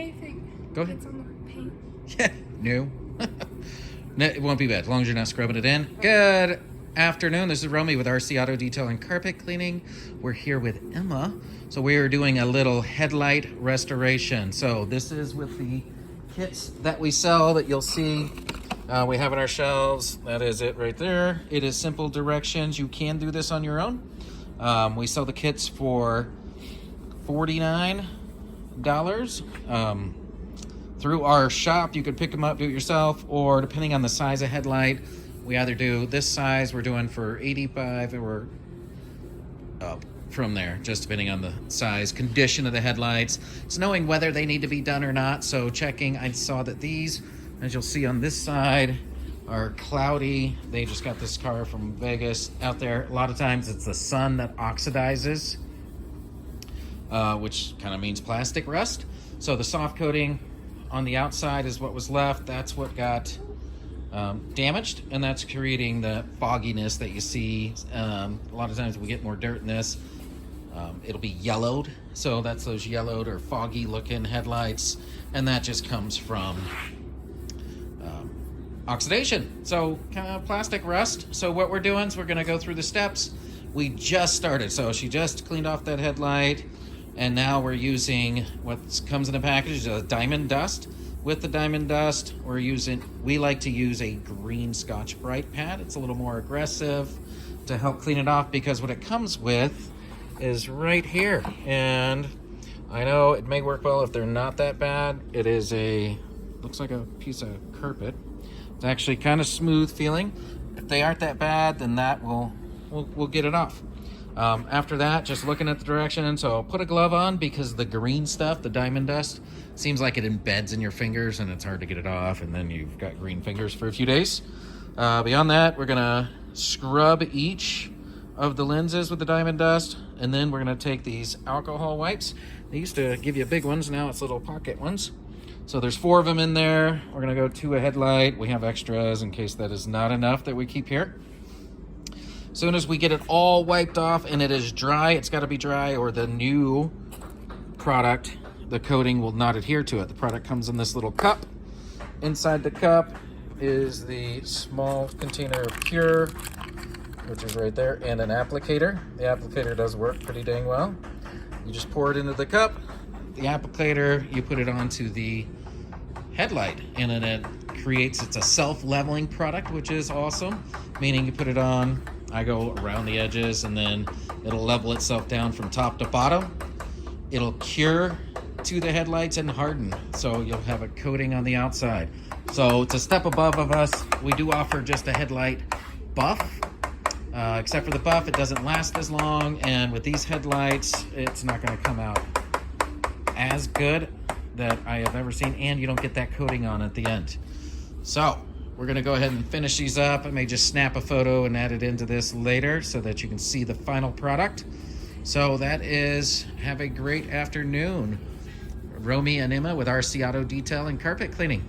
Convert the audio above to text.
okay if it Go ahead. gets on the paint? Yeah, no. No, it won't be bad as long as you're not scrubbing it in. Good afternoon. This is Romy with RC Auto Detail and Carpet Cleaning. We're here with Emma. So we are doing a little headlight restoration. So this is with the kits that we sell that you'll see we have on our shelves. That is it right there. It is simple directions. You can do this on your own. We sell the kits for $49. Through our shop, you could pick them up, do it yourself, or depending on the size of headlight, we either do this size, we're doing for $85, or up from there, just depending on the size, condition of the headlights. It's knowing whether they need to be done or not. So checking, I saw that these, as you'll see on this side, are cloudy. They just got this car from Vegas out there. A lot of times it's the sun that oxidizes, which kind of means plastic rust. So the soft coating on the outside is what was left. That's what got damaged, and that's creating the fogginess that you see. A lot of times we get more dirt in this. It'll be yellowed, so that's those yellowed or foggy looking headlights, and that just comes from oxidation. So kind of plastic rust. So what we're doing is we're going to go through the steps. We just started, so she just cleaned off that headlight. And now we're using what comes in a package, a diamond dust. With the diamond dust, we like to use a green Scotch Brite pad. It's a little more aggressive to help clean it off because what it comes with is right here. And I know it may work well if they're not that bad. It is looks like a piece of carpet. It's actually kind of smooth feeling. If they aren't that bad, then that we'll get it off. After that, just looking at the direction. So put a glove on because the green stuff, the diamond dust, seems like it embeds in your fingers and it's hard to get it off, and then you've got green fingers for a few days. Beyond that, we're gonna scrub each of the lenses with the diamond dust, and then we're gonna take these alcohol wipes. They used to give you big ones, now it's little pocket ones. So there's 4 of them in there. We're gonna go to a headlight. We have extras in case that is not enough that we keep here. As soon as we get it all wiped off and it is dry, it's got to be dry or the new product, the coating will not adhere to it. The product comes in this little cup. Inside the cup is the small container of Pure, which is right there, and an applicator. The applicator does work pretty dang well. You just pour it into the cup. The applicator, you put it onto the headlight, and then it's a self-leveling product, which is awesome, meaning you put it on, I go around the edges, and then it'll level itself down from top to bottom. It'll cure to the headlights and harden, so you'll have a coating on the outside. So it's a step above of us. We do offer just a headlight buff. Except for the buff, it doesn't last as long, and with these headlights, it's not going to come out as good that I have ever seen, and you don't get that coating on at the end. So we're going to go ahead and finish these up. I may just snap a photo and add it into this later so that you can see the final product. So that is, have a great afternoon. Romy and Emma with RC Auto Detail and Carpet Cleaning.